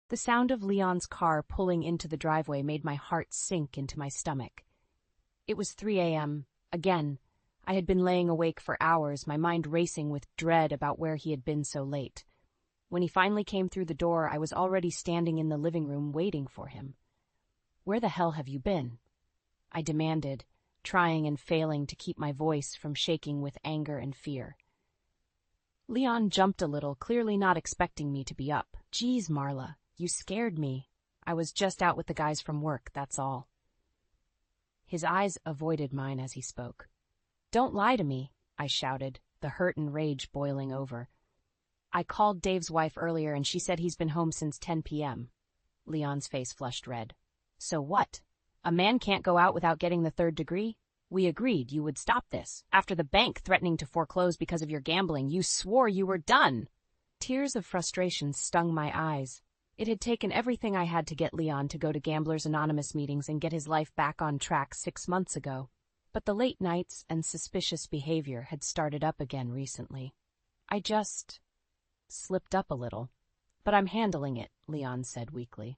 The sound of Leon's car pulling into the driveway made my heart sink into my stomach. It was 3 a.m. Again. I had been laying awake for hours, my mind racing with dread about where he had been so late. When he finally came through the door, I was already standing in the living room waiting for him. "Where the hell have you been?" I demanded, trying and failing to keep my voice from shaking with anger and fear. Leon jumped a little, clearly not expecting me to be up. "Geez, Marla, you scared me. I was just out with the guys from work, that's all." His eyes avoided mine as he spoke. "Don't lie to me," I shouted, the hurt and rage boiling over. "I called Dave's wife earlier and she said he's been home since 10 p.m. Leon's face flushed red. "So what? A man can't go out without getting the third degree? We agreed you would stop this. After the bank threatening to foreclose because of your gambling, you swore you were done." Tears of frustration stung my eyes. It had taken everything I had to get Leon to go to Gamblers Anonymous meetings and get his life back on track 6 months ago. But the late nights and suspicious behavior had started up again recently. I just slipped up a little. "But I'm handling it," Leon said weakly.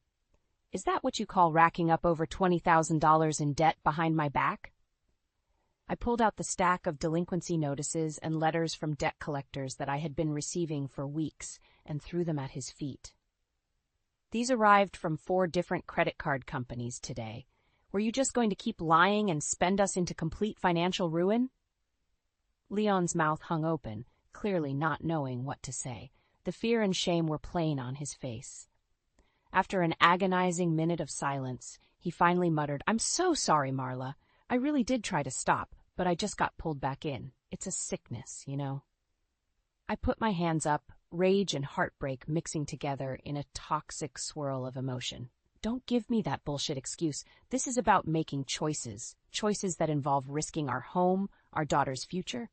"Is that what you call racking up over $20,000 in debt behind my back?" I pulled out the stack of delinquency notices and letters from debt collectors that I had been receiving for weeks and threw them at his feet. "These arrived from 4 different credit card companies today. Were you just going to keep lying and spend us into complete financial ruin?" Leon's mouth hung open, clearly not knowing what to say. The fear and shame were plain on his face. After an agonizing minute of silence, he finally muttered, "I'm so sorry, Marla. I really did try to stop, but I just got pulled back in. It's a sickness, you know." I put my hands up, rage and heartbreak mixing together in a toxic swirl of emotion. "Don't give me that bullshit excuse. This is about making choices that involve risking our home, our daughter's future."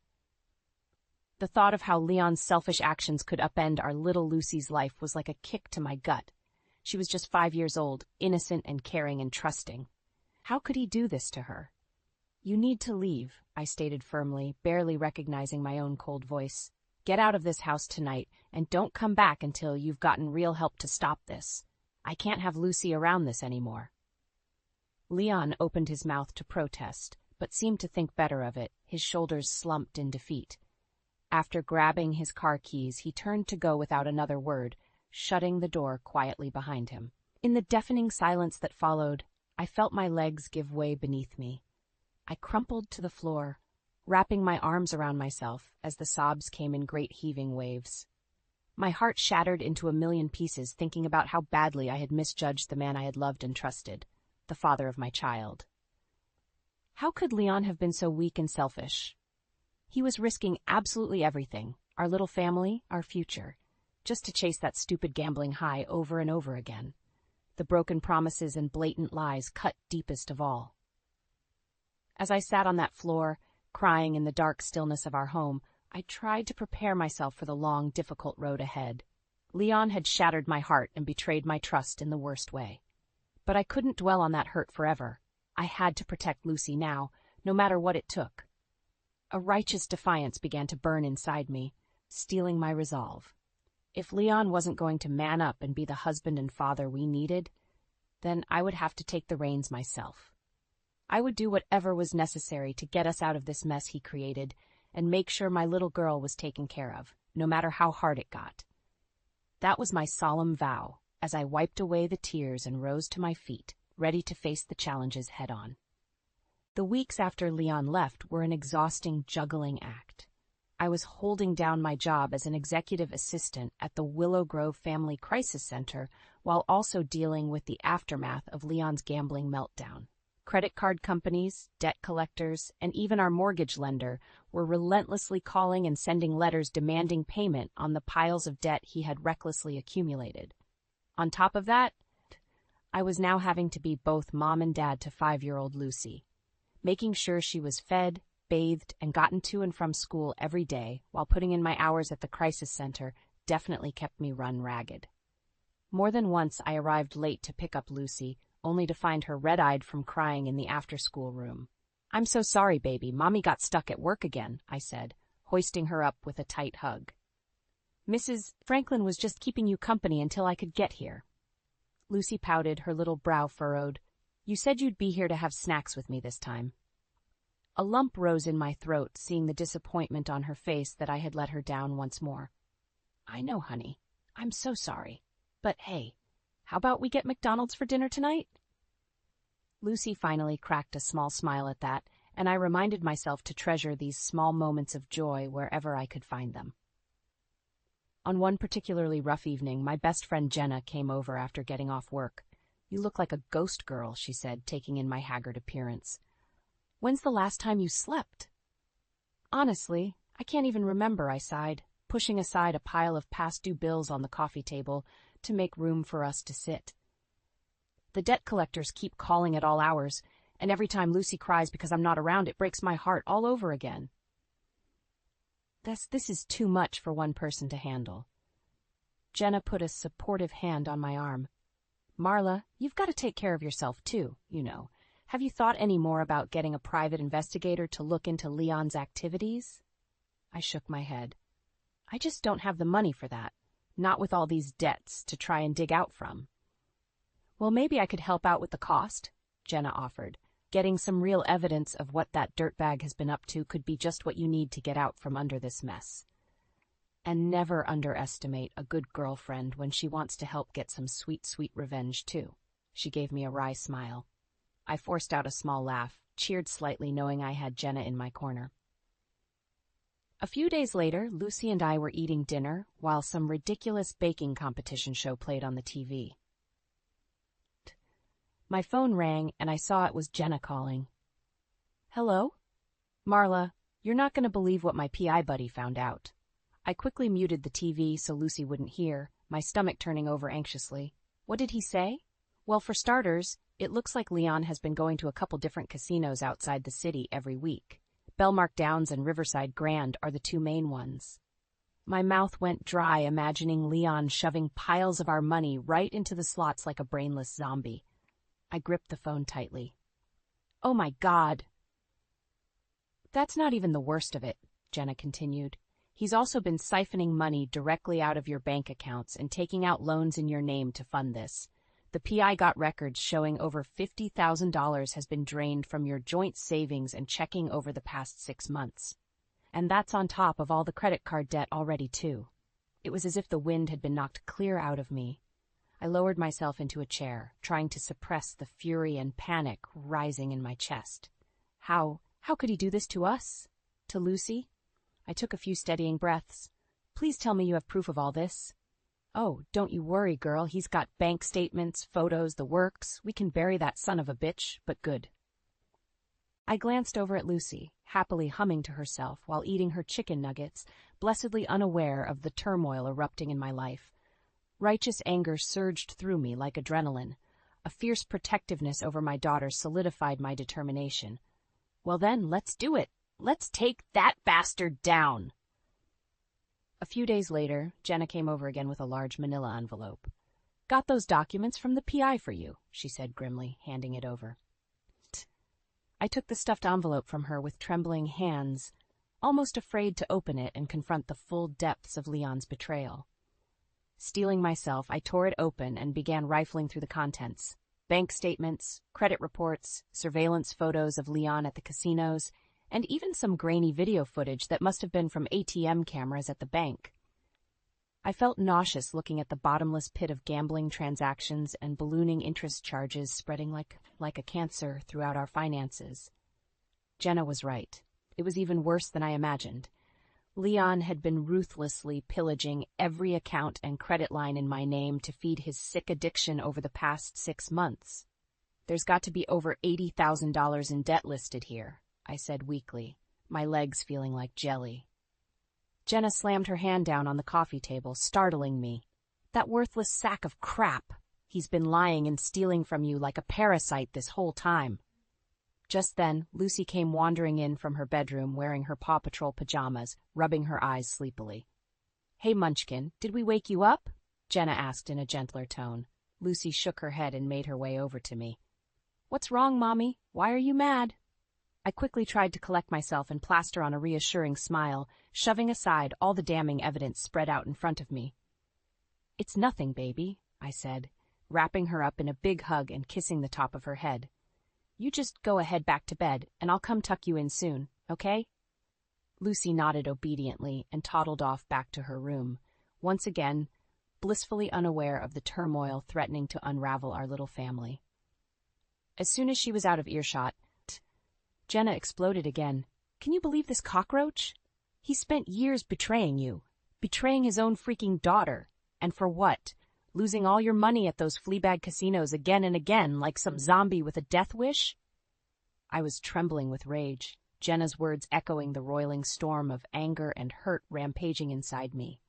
The thought of how Leon's selfish actions could upend our little Lucy's life was like a kick to my gut. She was just 5 years old, innocent and caring and trusting. How could he do this to her? "You need to leave," I stated firmly, barely recognizing my own cold voice. "Get out of this house tonight, and don't come back until you've gotten real help to stop this. I can't have Lucy around this anymore." Leon opened his mouth to protest, but seemed to think better of it, his shoulders slumped in defeat. After grabbing his car keys, he turned to go without another word, shutting the door quietly behind him. In the deafening silence that followed, I felt my legs give way beneath me. I crumpled to the floor, wrapping my arms around myself as the sobs came in great heaving waves. My heart shattered into a million pieces thinking about how badly I had misjudged the man I had loved and trusted, the father of my child. How could Leon have been so weak and selfish? He was risking absolutely everything, our little family, our future, just to chase that stupid gambling high over and over again. The broken promises and blatant lies cut deepest of all. As I sat on that floor, crying in the dark stillness of our home, I tried to prepare myself for the long, difficult road ahead. Leon had shattered my heart and betrayed my trust in the worst way. But I couldn't dwell on that hurt forever. I had to protect Lucy now, no matter what it took. A righteous defiance began to burn inside me, stealing my resolve. If Leon wasn't going to man up and be the husband and father we needed, then I would have to take the reins myself. I would do whatever was necessary to get us out of this mess he created and make sure my little girl was taken care of, no matter how hard it got. That was my solemn vow as I wiped away the tears and rose to my feet, ready to face the challenges head-on. The weeks after Leon left were an exhausting juggling act. I was holding down my job as an executive assistant at the Willow Grove Family Crisis Center while also dealing with the aftermath of Leon's gambling meltdown. Credit card companies, debt collectors, and even our mortgage lender were relentlessly calling and sending letters demanding payment on the piles of debt he had recklessly accumulated. On top of that, I was now having to be both mom and dad to 5-year-old Lucy, making sure she was fed, bathed, and gotten to and from school every day while putting in my hours at the crisis center definitely kept me run ragged. More than once I arrived late to pick up Lucy, only to find her red-eyed from crying in the after-school room. "I'm so sorry, baby. Mommy got stuck at work again," I said, hoisting her up with a tight hug. "Mrs. Franklin was just keeping you company until I could get here." Lucy pouted, her little brow furrowed. You said you'd be here to have snacks with me this time. A lump rose in my throat, seeing the disappointment on her face that I had let her down once more. I know, honey. I'm so sorry. But hey, how about we get McDonald's for dinner tonight? Lucy finally cracked a small smile at that, and I reminded myself to treasure these small moments of joy wherever I could find them. On one particularly rough evening, my best friend Jenna came over after getting off work. You look like a ghost girl, she said, taking in my haggard appearance. When's the last time you slept? Honestly, I can't even remember, I sighed, pushing aside a pile of past-due bills on the coffee table to make room for us to sit. The debt collectors keep calling at all hours, and every time Lucy cries because I'm not around, it breaks my heart all over again. This is too much for one person to handle. Jenna put a supportive hand on my arm. Marla, you've got to take care of yourself too, you know. Have you thought any more about getting a private investigator to look into Leon's activities? I shook my head. I just don't have the money for that, not with all these debts to try and dig out from. Well, maybe I could help out with the cost, Jenna offered. Getting some real evidence of what that dirtbag has been up to could be just what you need to get out from under this mess. And never underestimate a good girlfriend when she wants to help get some sweet, sweet revenge, too. She gave me a wry smile. I forced out a small laugh, cheered slightly knowing I had Jenna in my corner. A few days later, Lucy and I were eating dinner while some ridiculous baking competition show played on the TV. My phone rang, and I saw it was Jenna calling. Hello? Marla, you're not going to believe what my PI buddy found out. I quickly muted the TV so Lucy wouldn't hear, my stomach turning over anxiously. What did he say? Well, for starters, it looks like Leon has been going to a couple different casinos outside the city every week. Belmark Downs and Riverside Grand are the two main ones. My mouth went dry imagining Leon shoving piles of our money right into the slots like a brainless zombie. I gripped the phone tightly. Oh my God! That's not even the worst of it, Jenna continued. He's also been siphoning money directly out of your bank accounts and taking out loans in your name to fund this. The PI got records showing over $50,000 has been drained from your joint savings and checking over the past 6 months. And that's on top of all the credit card debt already, too. It was as if the wind had been knocked clear out of me. I lowered myself into a chair, trying to suppress the fury and panic rising in my chest. How could he do this to us? To Lucy? I took a few steadying breaths. Please tell me you have proof of all this. Oh, don't you worry, girl. He's got bank statements, photos, the works. We can bury that son of a bitch, but good. I glanced over at Lucy, happily humming to herself while eating her chicken nuggets, blessedly unaware of the turmoil erupting in my life. Righteous anger surged through me like adrenaline. A fierce protectiveness over my daughter solidified my determination. Well then, let's do it. Let's take that bastard down. A few days later, Jenna came over again with a large manila envelope. Got those documents from the PI for you, she said grimly, handing it over. I took the stuffed envelope from her with trembling hands, almost afraid to open it and confront the full depths of Leon's betrayal. Steeling myself, I tore it open and began rifling through the contents. Bank statements, credit reports, surveillance photos of Leon at the casinos, and even some grainy video footage that must have been from ATM cameras at the bank. I felt nauseous looking at the bottomless pit of gambling transactions and ballooning interest charges spreading like a cancer throughout our finances. Jenna was right. It was even worse than I imagined. Leon had been ruthlessly pillaging every account and credit line in my name to feed his sick addiction over the past 6 months. There's got to be over $80,000 in debt listed here, I said weakly, my legs feeling like jelly. Jenna slammed her hand down on the coffee table, startling me. That worthless sack of crap! He's been lying and stealing from you like a parasite this whole time. Just then, Lucy came wandering in from her bedroom wearing her Paw Patrol pajamas, rubbing her eyes sleepily. Hey, Munchkin, did we wake you up? Jenna asked in a gentler tone. Lucy shook her head and made her way over to me. What's wrong, Mommy? Why are you mad? I quickly tried to collect myself and plaster on a reassuring smile, shoving aside all the damning evidence spread out in front of me. It's nothing, baby, I said, wrapping her up in a big hug and kissing the top of her head. "You just go ahead back to bed, and I'll come tuck you in soon, okay?" Lucy nodded obediently and toddled off back to her room, once again blissfully unaware of the turmoil threatening to unravel our little family. As soon as she was out of earshot, Jenna exploded again. "Can you believe this cockroach? He spent years betraying you, betraying his own freaking daughter. And for what? Losing all your money at those fleabag casinos again and again like some zombie with a death wish?" I was trembling with rage, Jenna's words echoing the roiling storm of anger and hurt rampaging inside me.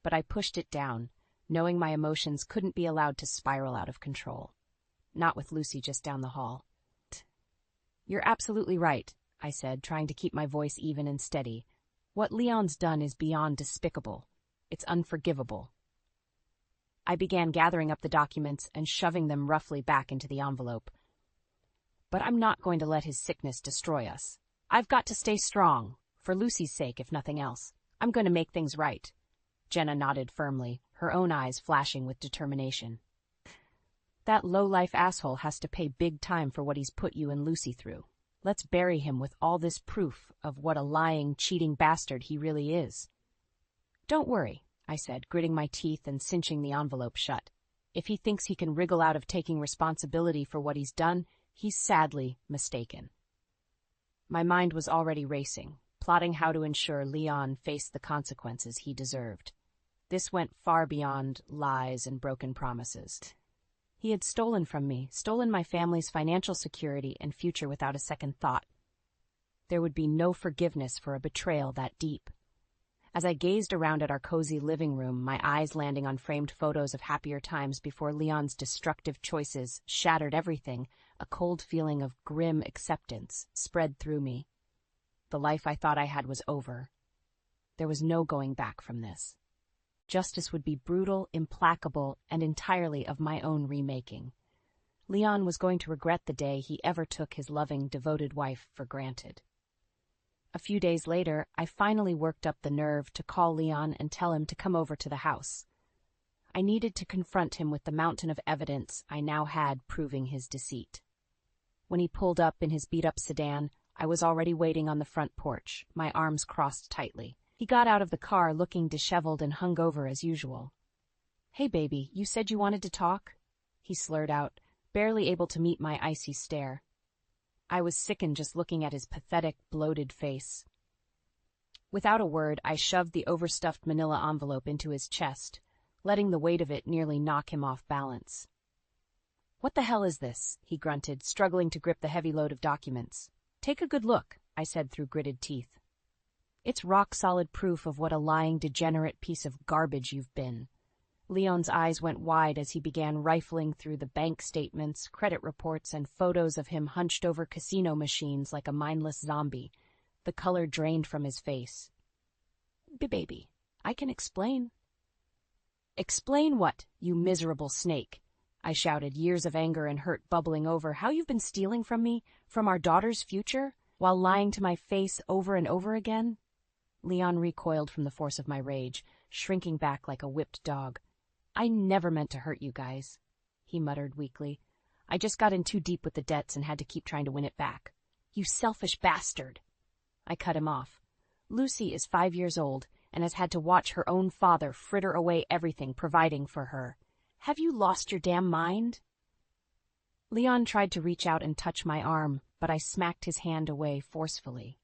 But I pushed it down, knowing my emotions couldn't be allowed to spiral out of control. Not with Lucy just down the hall. "You're absolutely right," I said, trying to keep my voice even and steady. "What Leon's done is beyond despicable. It's unforgivable." I began gathering up the documents and shoving them roughly back into the envelope. "But I'm not going to let his sickness destroy us. I've got to stay strong, for Lucy's sake if nothing else. I'm going to make things right." Jenna nodded firmly, her own eyes flashing with determination. "That low-life asshole has to pay big time for what he's put you and Lucy through. Let's bury him with all this proof of what a lying, cheating bastard he really is." "Don't worry," I said, gritting my teeth and cinching the envelope shut. "If he thinks he can wriggle out of taking responsibility for what he's done, he's sadly mistaken." My mind was already racing, plotting how to ensure Leon faced the consequences he deserved. This went far beyond lies and broken promises. He had stolen from me, stolen my family's financial security and future without a second thought. There would be no forgiveness for a betrayal that deep. As I gazed around at our cozy living room, my eyes landing on framed photos of happier times before Leon's destructive choices shattered everything, a cold feeling of grim acceptance spread through me. The life I thought I had was over. There was no going back from this. Justice would be brutal, implacable, and entirely of my own remaking. Leon was going to regret the day he ever took his loving, devoted wife for granted. A few days later, I finally worked up the nerve to call Leon and tell him to come over to the house. I needed to confront him with the mountain of evidence I now had proving his deceit. When he pulled up in his beat-up sedan, I was already waiting on the front porch, my arms crossed tightly. He got out of the car looking disheveled and hungover as usual. "Hey, baby, you said you wanted to talk?" he slurred out, barely able to meet my icy stare. I was sickened just looking at his pathetic, bloated face. Without a word, I shoved the overstuffed manila envelope into his chest, letting the weight of it nearly knock him off balance. "What the hell is this?" he grunted, struggling to grip the heavy load of documents. "Take a good look," I said through gritted teeth. "It's rock-solid proof of what a lying, degenerate piece of garbage you've been." Leon's eyes went wide as he began rifling through the bank statements, credit reports, and photos of him hunched over casino machines like a mindless zombie. The color drained from his face. "Baby, I can explain." "Explain what, you miserable snake?" I shouted, years of anger and hurt bubbling over. "How you've been stealing from me, from our daughter's future, while lying to my face over and over again?" Leon recoiled from the force of my rage, shrinking back like a whipped dog. "I never meant to hurt you guys," he muttered weakly. "I just got in too deep with the debts and had to keep trying to win it back." "You selfish bastard!" I cut him off. "Lucy is 5 years old and has had to watch her own father fritter away everything providing for her. Have you lost your damn mind?" Leon tried to reach out and touch my arm, but I smacked his hand away forcefully.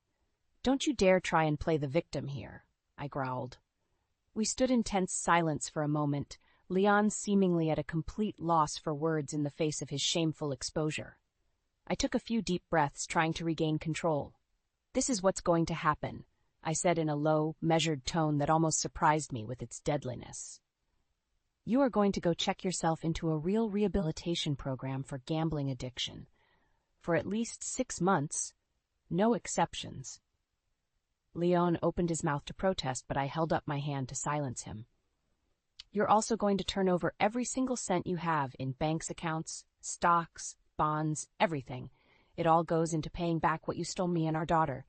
"Don't you dare try and play the victim here," I growled. We stood in tense silence for a moment, Leon seemingly at a complete loss for words in the face of his shameful exposure. I took a few deep breaths, trying to regain control. "This is what's going to happen," I said in a low, measured tone that almost surprised me with its deadliness. "You are going to go check yourself into a real rehabilitation program for gambling addiction. For at least 6 months. No exceptions." Leon opened his mouth to protest, but I held up my hand to silence him. "You're also going to turn over every single cent you have in banks' accounts, stocks, bonds, everything. It all goes into paying back what you stole me and our daughter,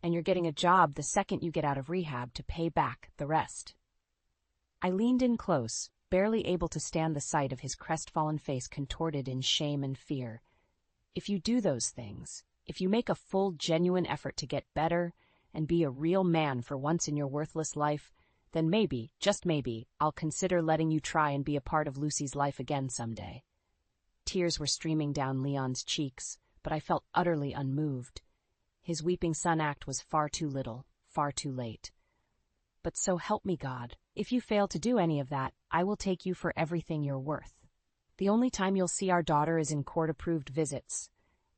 and you're getting a job the second you get out of rehab to pay back the rest." I leaned in close, barely able to stand the sight of his crestfallen face contorted in shame and fear. If you do those things, if you make a full, genuine effort to get better and be a real man for once in your worthless life, then maybe, just maybe, I'll consider letting you try and be a part of Lucy's life again someday. Tears were streaming down Leon's cheeks, but I felt utterly unmoved. His weeping son act was far too little, far too late. But so help me God, if you fail to do any of that, I will take you for everything you're worth. The only time you'll see our daughter is in court-approved visits,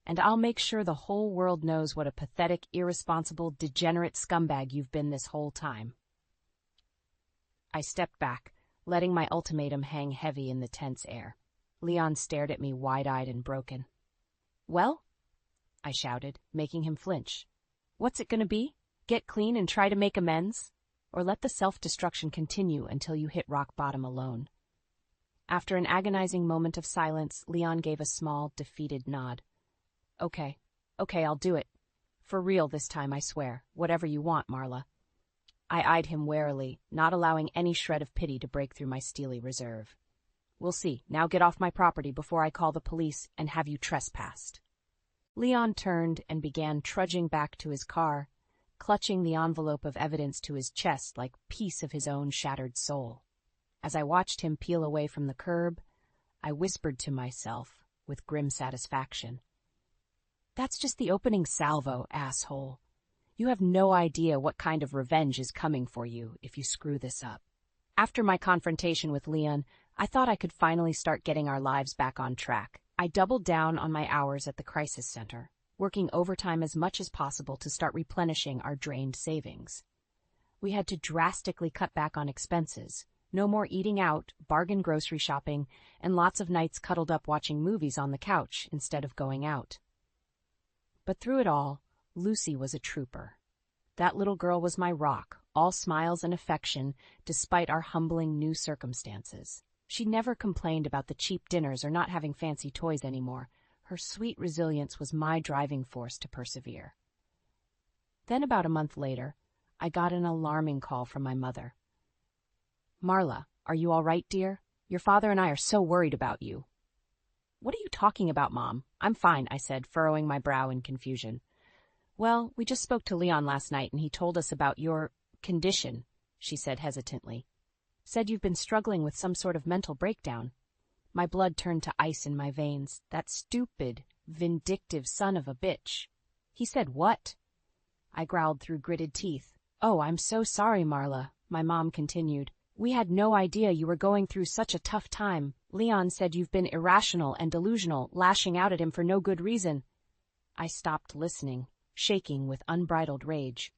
and I'll make sure the whole world knows what a pathetic, irresponsible, degenerate scumbag you've been this whole time. I stepped back, letting my ultimatum hang heavy in the tense air. Leon stared at me wide-eyed and broken. "Well?" I shouted, making him flinch. "What's it gonna be? Get clean and try to make amends? Or let the self-destruction continue until you hit rock bottom alone?" After an agonizing moment of silence, Leon gave a small, defeated nod. Okay, I'll do it. For real this time, I swear. Whatever you want, Marla." I eyed him warily, not allowing any shred of pity to break through my steely reserve. "We'll see. Now get off my property before I call the police and have you trespassed." Leon turned and began trudging back to his car, clutching the envelope of evidence to his chest like piece of his own shattered soul. As I watched him peel away from the curb, I whispered to myself with grim satisfaction, "That's just the opening salvo, asshole. You have no idea what kind of revenge is coming for you if you screw this up." After my confrontation with Leon, I thought I could finally start getting our lives back on track. I doubled down on my hours at the crisis center, working overtime as much as possible to start replenishing our drained savings. We had to drastically cut back on expenses. No more eating out, bargain grocery shopping, and lots of nights cuddled up watching movies on the couch instead of going out. But through it all, Lucy was a trooper. That little girl was my rock, all smiles and affection, despite our humbling new circumstances. She never complained about the cheap dinners or not having fancy toys anymore. Her sweet resilience was my driving force to persevere. Then about a month later, I got an alarming call from my mother. "Marla, are you all right, dear? Your father and I are so worried about you." "What are you talking about, Mom? I'm fine," I said, furrowing my brow in confusion. "Well, we just spoke to Leon last night and he told us about your condition," she said hesitantly. "Said you've been struggling with some sort of mental breakdown." My blood turned to ice in my veins. That stupid, vindictive son of a bitch. "He said what?" I growled through gritted teeth. "Oh, I'm so sorry, Marla," my mom continued. "We had no idea you were going through such a tough time. Leon said you've been irrational and delusional, lashing out at him for no good reason." I stopped listening, shaking with unbridled rage.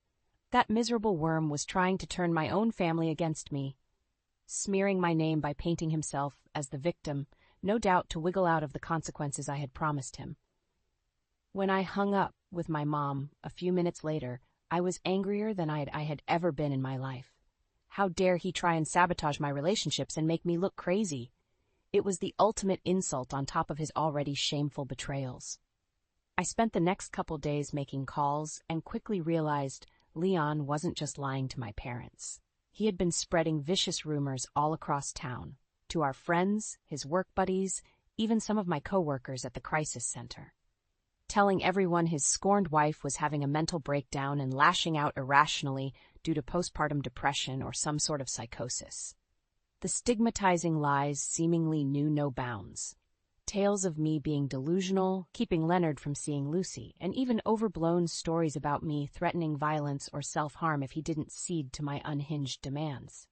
That miserable worm was trying to turn my own family against me, smearing my name by painting himself as the victim, no doubt to wiggle out of the consequences I had promised him. When I hung up with my mom a few minutes later, I was angrier than I had ever been in my life. How dare he try and sabotage my relationships and make me look crazy? It was the ultimate insult on top of his already shameful betrayals. I spent the next couple days making calls and quickly realized Leon wasn't just lying to my parents. He had been spreading vicious rumors all across town, to our friends, his work buddies, even some of my coworkers at the crisis center, telling everyone his scorned wife was having a mental breakdown and lashing out irrationally due to postpartum depression or some sort of psychosis. The stigmatizing lies seemingly knew no bounds. Tales of me being delusional, keeping Leonard from seeing Lucy, and even overblown stories about me threatening violence or self-harm if he didn't cede to my unhinged demands.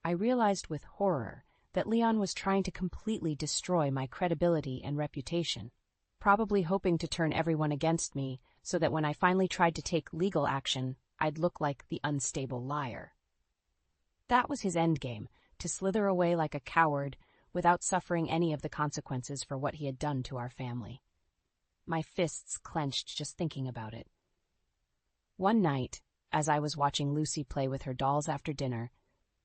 I realized with horror that Leon was trying to completely destroy my credibility and reputation, probably hoping to turn everyone against me so that when I finally tried to take legal action, I'd look like the unstable liar. That was his endgame, to slither away like a coward without suffering any of the consequences for what he had done to our family. My fists clenched just thinking about it. One night, as I was watching Lucy play with her dolls after dinner,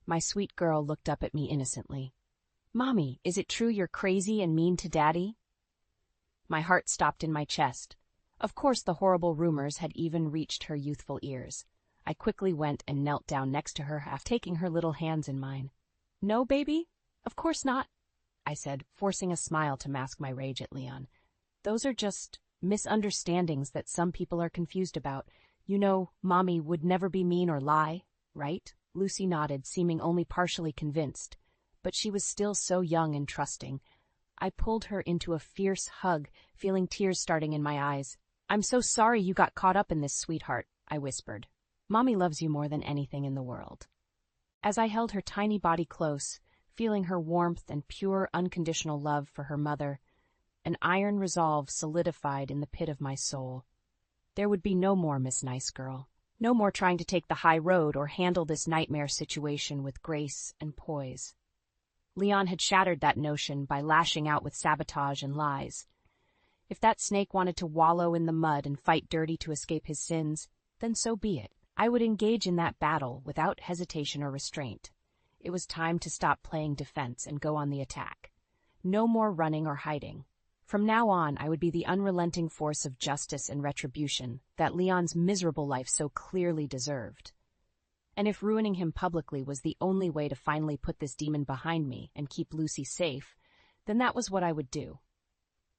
my sweet girl looked up at me innocently. "Mommy, is it true you're crazy and mean to Daddy?" My heart stopped in my chest. Of course the horrible rumors had even reached her youthful ears. I quickly went and knelt down next to her, half taking her little hands in mine. "No, baby? Of course not, I said, forcing a smile to mask my rage at Leon. Those are just misunderstandings that some people are confused about. You know, Mommy would never be mean or lie, right? Lucy nodded, seeming only partially convinced, but she was still so young and trusting. I pulled her into a fierce hug, feeling tears starting in my eyes. I'm so sorry you got caught up in this, sweetheart, I whispered. Mommy loves you more than anything in the world. As I held her tiny body close, feeling her warmth and pure, unconditional love for her mother, an iron resolve solidified in the pit of my soul. There would be no more Miss Nice Girl. No more trying to take the high road or handle this nightmare situation with grace and poise. Leon had shattered that notion by lashing out with sabotage and lies. If that snake wanted to wallow in the mud and fight dirty to escape his sins, then so be it. I would engage in that battle without hesitation or restraint. It was time to stop playing defense and go on the attack. No more running or hiding. From now on, I would be the unrelenting force of justice and retribution that Leon's miserable life so clearly deserved. And if ruining him publicly was the only way to finally put this demon behind me and keep Lucy safe, then that was what I would do.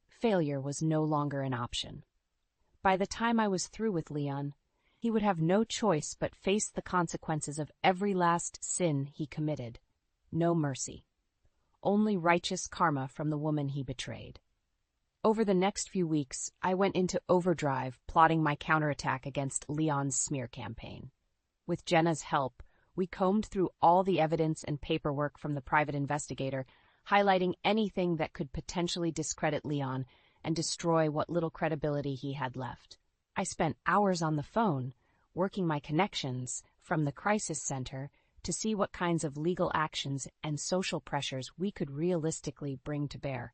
Failure was no longer an option. By the time I was through with Leon, he would have no choice but face the consequences of every last sin he committed. No mercy. Only righteous karma from the woman he betrayed. Over the next few weeks, I went into overdrive, plotting my counterattack against Leon's smear campaign. With Jenna's help, we combed through all the evidence and paperwork from the private investigator, highlighting anything that could potentially discredit Leon and destroy what little credibility he had left. I spent hours on the phone, working my connections from the crisis center to see what kinds of legal actions and social pressures we could realistically bring to bear.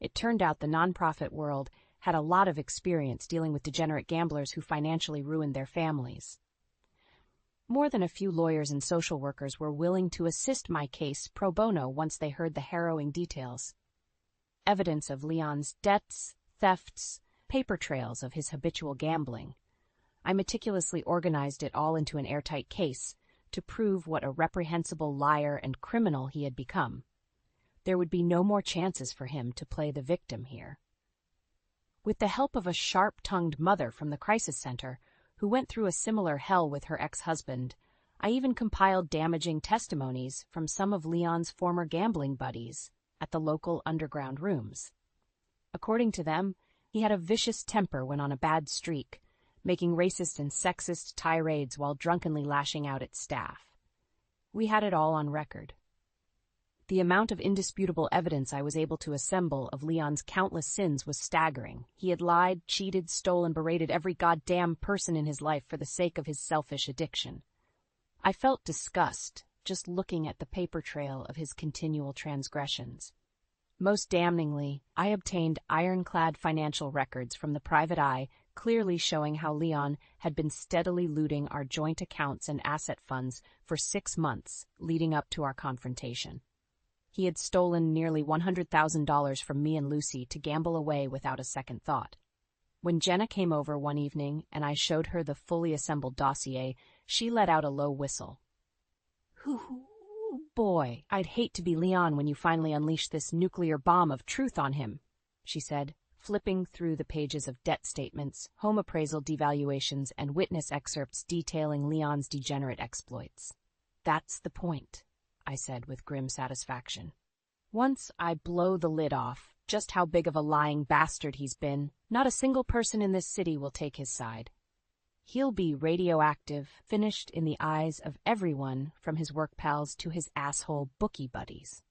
It turned out the nonprofit world had a lot of experience dealing with degenerate gamblers who financially ruined their families. More than a few lawyers and social workers were willing to assist my case pro bono once they heard the harrowing details. Evidence of Leon's debts, thefts, paper trails of his habitual gambling. I meticulously organized it all into an airtight case to prove what a reprehensible liar and criminal he had become. There would be no more chances for him to play the victim here. With the help of a sharp-tongued mother from the crisis center, who went through a similar hell with her ex-husband, I even compiled damaging testimonies from some of Leon's former gambling buddies at the local underground rooms. According to them, he had a vicious temper when on a bad streak, making racist and sexist tirades while drunkenly lashing out at staff. We had it all on record. The amount of indisputable evidence I was able to assemble of Leon's countless sins was staggering. He had lied, cheated, stolen, berated every goddamn person in his life for the sake of his selfish addiction. I felt disgust just looking at the paper trail of his continual transgressions. Most damningly, I obtained ironclad financial records from the private eye, clearly showing how Leon had been steadily looting our joint accounts and asset funds for 6 months leading up to our confrontation. He had stolen nearly $100,000 from me and Lucy to gamble away without a second thought. When Jenna came over one evening and I showed her the fully assembled dossier, she let out a low whistle. "Ooh, boy, I'd hate to be Leon when you finally unleash this nuclear bomb of truth on him," she said, flipping through the pages of debt statements, home appraisal devaluations, and witness excerpts detailing Leon's degenerate exploits. "That's the point," I said with grim satisfaction. "Once I blow the lid off just how big of a lying bastard he's been, not a single person in this city will take his side. He'll be radioactive, finished in the eyes of everyone from his work pals to his asshole bookie buddies."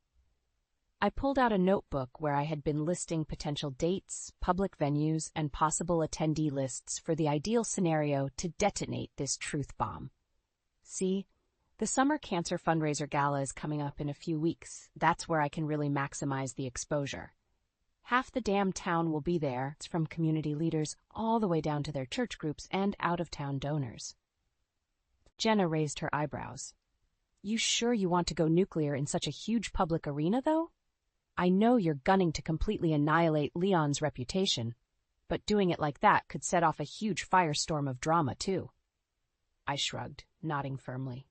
I pulled out a notebook where I had been listing potential dates, public venues, and possible attendee lists for the ideal scenario to detonate this truth bomb. See? The Summer Cancer Fundraiser Gala is coming up in a few weeks. That's where I can really maximize the exposure. Half the damn town will be there, from community leaders all the way down to their church groups and out-of-town donors. Jenna raised her eyebrows. "You sure you want to go nuclear in such a huge public arena, though? I know you're gunning to completely annihilate Leon's reputation, but doing it like that could set off a huge firestorm of drama, too." I shrugged, nodding firmly.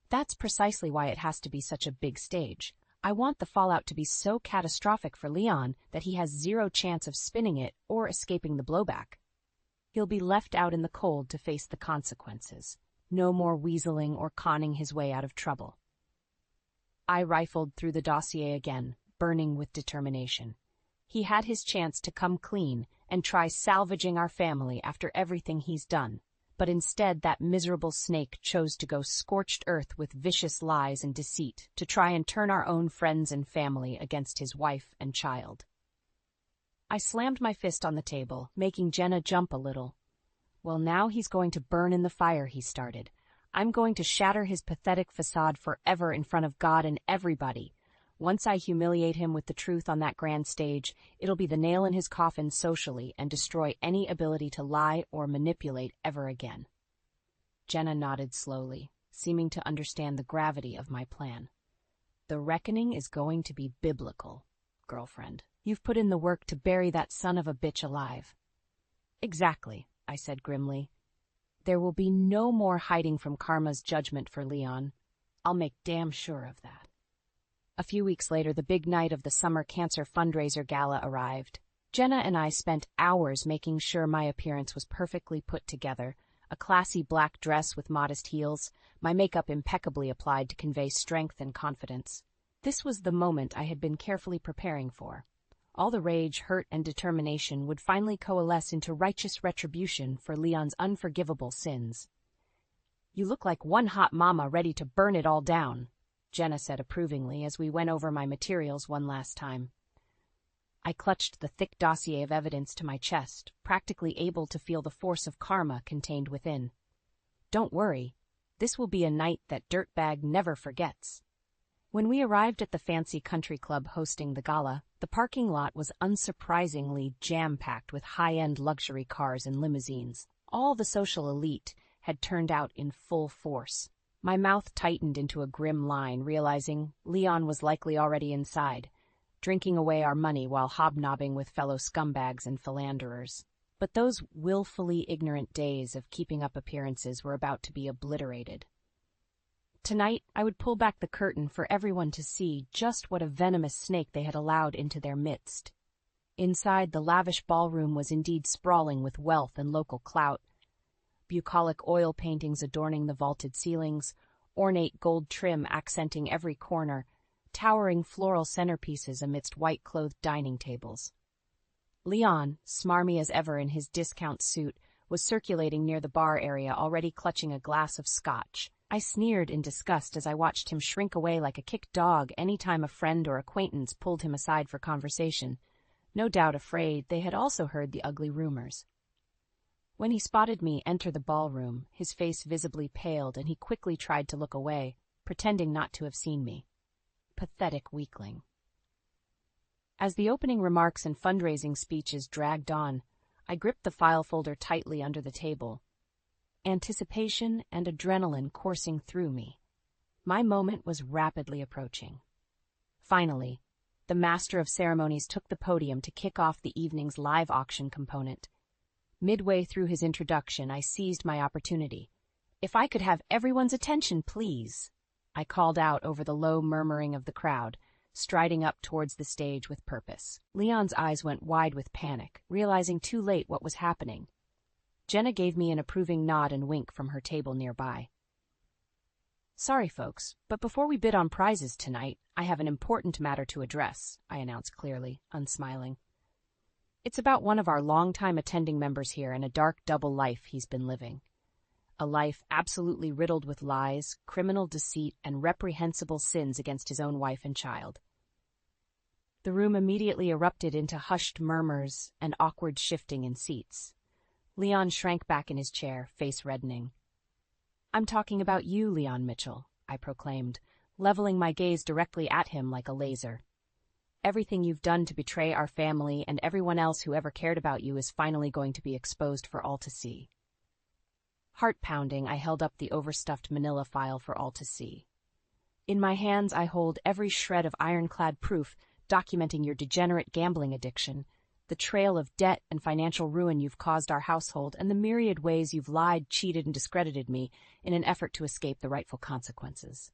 "That's precisely why it has to be such a big stage. I want the fallout to be so catastrophic for Leon that he has zero chance of spinning it or escaping the blowback. He'll be left out in the cold to face the consequences. No more weaseling or conning his way out of trouble. I rifled through the dossier again, burning with determination. He had his chance to come clean and try salvaging our family after everything he's done. But instead that miserable snake chose to go scorched earth with vicious lies and deceit to try and turn our own friends and family against his wife and child. I slammed my fist on the table, making Jenna jump a little. Well, now he's going to burn in the fire he started. I'm going to shatter his pathetic facade forever in front of God and everybody. Once I humiliate him with the truth on that grand stage, it'll be the nail in his coffin socially and destroy any ability to lie or manipulate ever again. Jenna nodded slowly, seeming to understand the gravity of my plan. The reckoning is going to be biblical, girlfriend. You've put in the work to bury that son of a bitch alive. Exactly, I said grimly. There will be no more hiding from karma's judgment for Leon. I'll make damn sure of that. A few weeks later, the big night of the Summer Cancer Fundraiser Gala arrived. Jenna and I spent hours making sure my appearance was perfectly put together, a classy black dress with modest heels, my makeup impeccably applied to convey strength and confidence. This was the moment I had been carefully preparing for. All the rage, hurt, and determination would finally coalesce into righteous retribution for Leon's unforgivable sins. You look like one hot mama ready to burn it all down, Jenna said approvingly as we went over my materials one last time. I clutched the thick dossier of evidence to my chest, practically able to feel the force of karma contained within. Don't worry, this will be a night that Dirtbag never forgets. When we arrived at the fancy country club hosting the gala, the parking lot was unsurprisingly jam-packed with high-end luxury cars and limousines. All the social elite had turned out in full force. My mouth tightened into a grim line, realizing Leon was likely already inside, drinking away our money while hobnobbing with fellow scumbags and philanderers. But those willfully ignorant days of keeping up appearances were about to be obliterated. Tonight, I would pull back the curtain for everyone to see just what a venomous snake they had allowed into their midst. Inside, the lavish ballroom was indeed sprawling with wealth and local clout. Bucolic oil paintings adorning the vaulted ceilings, ornate gold trim accenting every corner, towering floral centerpieces amidst white-clothed dining tables. Leon, smarmy as ever in his discount suit, was circulating near the bar area, already clutching a glass of scotch. I sneered in disgust as I watched him shrink away like a kicked dog any time a friend or acquaintance pulled him aside for conversation, no doubt afraid they had also heard the ugly rumors. When he spotted me enter the ballroom, his face visibly paled and he quickly tried to look away, pretending not to have seen me. Pathetic weakling. As the opening remarks and fundraising speeches dragged on, I gripped the file folder tightly under the table, anticipation and adrenaline coursing through me. My moment was rapidly approaching. Finally, the master of ceremonies took the podium to kick off the evening's live auction component. Midway through his introduction, I seized my opportunity. "If I could have everyone's attention, please," I called out over the low murmuring of the crowd, striding up towards the stage with purpose. Leon's eyes went wide with panic, realizing too late what was happening. Jenna gave me an approving nod and wink from her table nearby. "Sorry, folks, but before we bid on prizes tonight, I have an important matter to address," I announced clearly, unsmiling. "It's about one of our longtime attending members here and a dark double life he's been living. A life absolutely riddled with lies, criminal deceit, and reprehensible sins against his own wife and child." The room immediately erupted into hushed murmurs and awkward shifting in seats. Leon shrank back in his chair, face reddening. "I'm talking about you, Leon Mitchell," I proclaimed, leveling my gaze directly at him like a laser. "Everything you've done to betray our family and everyone else who ever cared about you is finally going to be exposed for all to see." Heart-pounding, I held up the overstuffed manila file for all to see. "In my hands I hold every shred of ironclad proof documenting your degenerate gambling addiction, the trail of debt and financial ruin you've caused our household, and the myriad ways you've lied, cheated, and discredited me in an effort to escape the rightful consequences."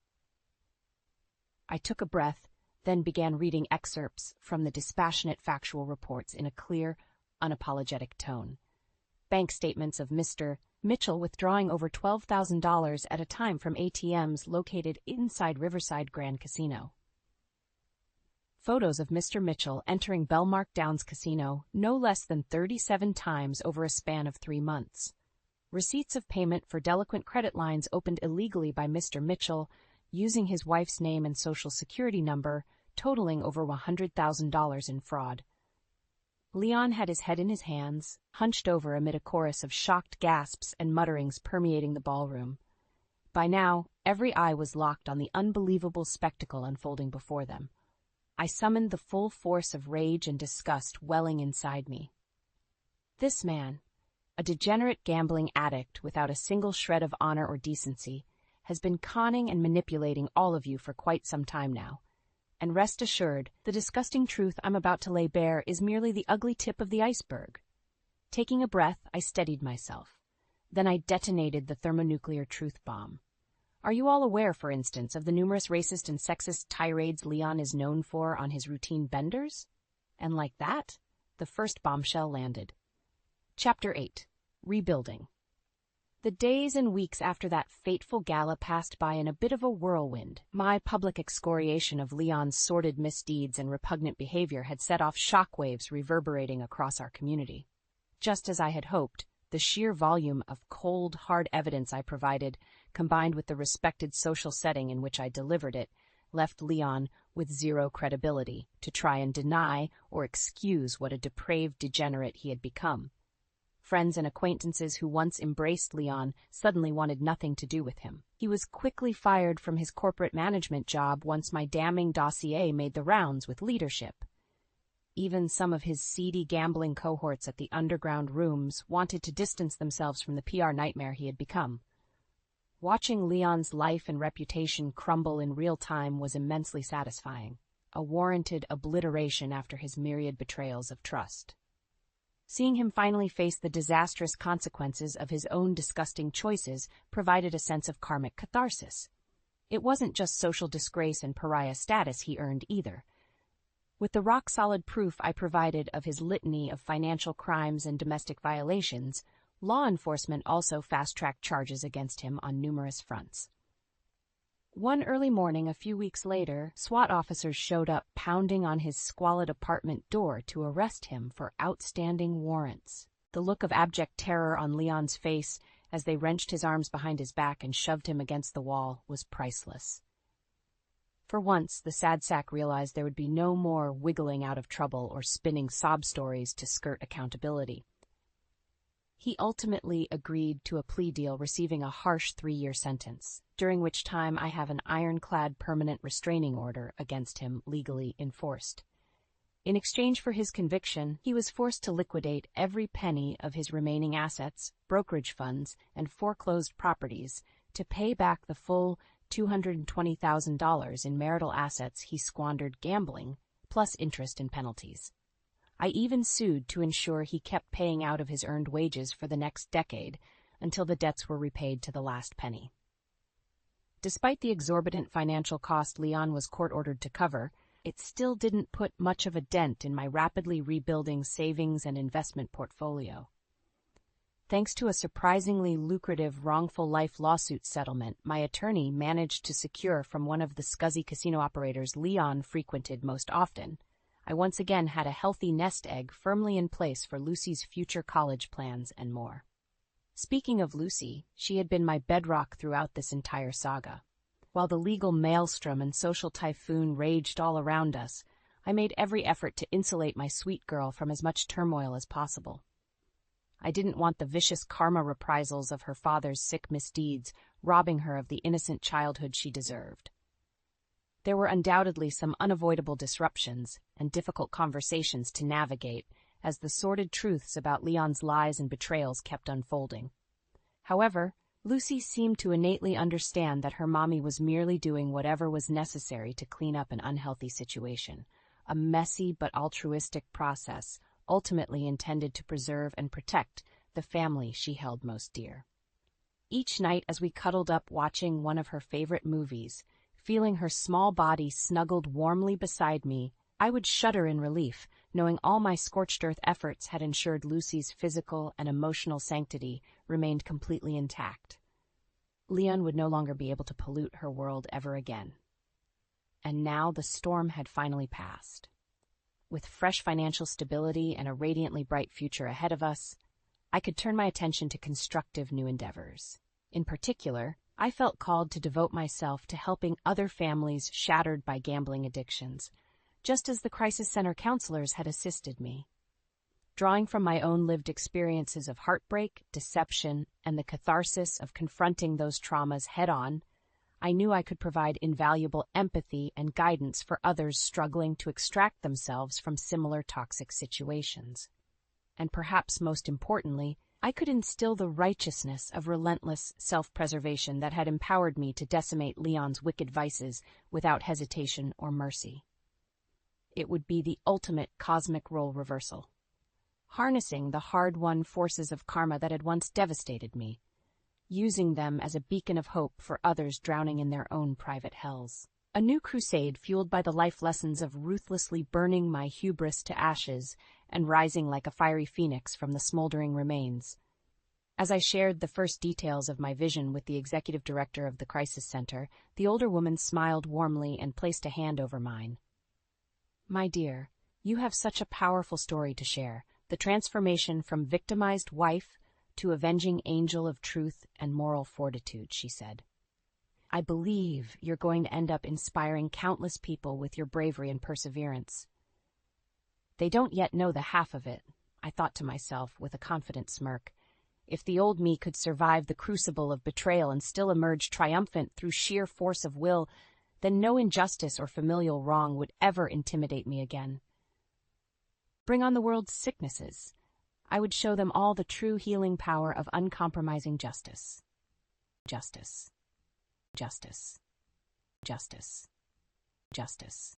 I took a breath, then began reading excerpts from the dispassionate factual reports in a clear, unapologetic tone. Bank statements of Mr. Mitchell withdrawing over $12,000 at a time from ATMs located inside Riverside Grand Casino. Photos of Mr. Mitchell entering Belmark Downs Casino no less than 37 times over a span of 3 months. Receipts of payment for delinquent credit lines opened illegally by Mr. Mitchell, using his wife's name and social security number, totaling over $100,000 in fraud. Leon had his head in his hands, hunched over amid a chorus of shocked gasps and mutterings permeating the ballroom. By now, every eye was locked on the unbelievable spectacle unfolding before them. I summoned the full force of rage and disgust welling inside me. This man, a degenerate gambling addict without a single shred of honor or decency, has been conning and manipulating all of you for quite some time now. And rest assured, the disgusting truth I'm about to lay bare is merely the ugly tip of the iceberg. Taking a breath, I steadied myself. Then I detonated the thermonuclear truth bomb. Are you all aware, for instance, of the numerous racist and sexist tirades Leon is known for on his routine benders? And like that, the first bombshell landed. Chapter 8. Rebuilding. The days and weeks after that fateful gala passed by in a bit of a whirlwind. My public excoriation of Leon's sordid misdeeds and repugnant behavior had set off shockwaves reverberating across our community. Just as I had hoped, the sheer volume of cold, hard evidence I provided, combined with the respected social setting in which I delivered it, left Leon with zero credibility to try and deny or excuse what a depraved degenerate he had become. Friends and acquaintances who once embraced Leon suddenly wanted nothing to do with him. He was quickly fired from his corporate management job once my damning dossier made the rounds with leadership. Even some of his seedy gambling cohorts at the underground rooms wanted to distance themselves from the PR nightmare he had become. Watching Leon's life and reputation crumble in real time was immensely satisfying, a warranted obliteration after his myriad betrayals of trust. Seeing him finally face the disastrous consequences of his own disgusting choices provided a sense of karmic catharsis. It wasn't just social disgrace and pariah status he earned either. With the rock-solid proof I provided of his litany of financial crimes and domestic violations, law enforcement also fast-tracked charges against him on numerous fronts. One early morning a few weeks later, SWAT officers showed up pounding on his squalid apartment door to arrest him for outstanding warrants. The look of abject terror on Leon's face as they wrenched his arms behind his back and shoved him against the wall was priceless. For once, the sad sack realized there would be no more wiggling out of trouble or spinning sob stories to skirt accountability. He ultimately agreed to a plea deal, receiving a harsh 3-year sentence, during which time I have an ironclad permanent restraining order against him legally enforced. In exchange for his conviction, he was forced to liquidate every penny of his remaining assets, brokerage funds, and foreclosed properties to pay back the full $220,000 in marital assets he squandered gambling, plus interest and penalties. I even sued to ensure he kept paying out of his earned wages for the next decade until the debts were repaid to the last penny. Despite the exorbitant financial cost Leon was court-ordered to cover, it still didn't put much of a dent in my rapidly rebuilding savings and investment portfolio. Thanks to a surprisingly lucrative wrongful life lawsuit settlement my attorney managed to secure from one of the scuzzy casino operators Leon frequented most often, I once again had a healthy nest egg firmly in place for Lucy's future college plans and more. Speaking of Lucy, she had been my bedrock throughout this entire saga. While the legal maelstrom and social typhoon raged all around us, I made every effort to insulate my sweet girl from as much turmoil as possible. I didn't want the vicious karma reprisals of her father's sick misdeeds robbing her of the innocent childhood she deserved. There were undoubtedly some unavoidable disruptions and difficult conversations to navigate as the sordid truths about Leon's lies and betrayals kept unfolding. However, Lucy seemed to innately understand that her mommy was merely doing whatever was necessary to clean up an unhealthy situation, a messy but altruistic process ultimately intended to preserve and protect the family she held most dear. Each night as we cuddled up watching one of her favorite movies, Feeling her small body snuggled warmly beside me, I would shudder in relief, knowing all my scorched earth efforts had ensured Lucy's physical and emotional sanctity remained completely intact. Leon would no longer be able to pollute her world ever again. And now the storm had finally passed. With fresh financial stability and a radiantly bright future ahead of us, I could turn my attention to constructive new endeavors. In particular, I felt called to devote myself to helping other families shattered by gambling addictions, just as the Crisis Center counselors had assisted me. Drawing from my own lived experiences of heartbreak, deception, and the catharsis of confronting those traumas head-on, I knew I could provide invaluable empathy and guidance for others struggling to extract themselves from similar toxic situations. And perhaps most importantly, I could instill the righteousness of relentless self-preservation that had empowered me to decimate Leon's wicked vices without hesitation or mercy. It would be the ultimate cosmic role reversal, harnessing the hard-won forces of karma that had once devastated me, using them as a beacon of hope for others drowning in their own private hells. A new crusade fueled by the life lessons of ruthlessly burning my hubris to ashes and rising like a fiery phoenix from the smoldering remains. As I shared the first details of my vision with the executive director of the Crisis Center, the older woman smiled warmly and placed a hand over mine. "My dear, you have such a powerful story to share, the transformation from victimized wife to avenging angel of truth and moral fortitude," she said. "I believe you're going to end up inspiring countless people with your bravery and perseverance." They don't yet know the half of it, I thought to myself with a confident smirk. If the old me could survive the crucible of betrayal and still emerge triumphant through sheer force of will, then no injustice or familial wrong would ever intimidate me again. Bring on the world's sicknesses. I would show them all the true healing power of uncompromising justice. Justice. Justice. Justice. Justice.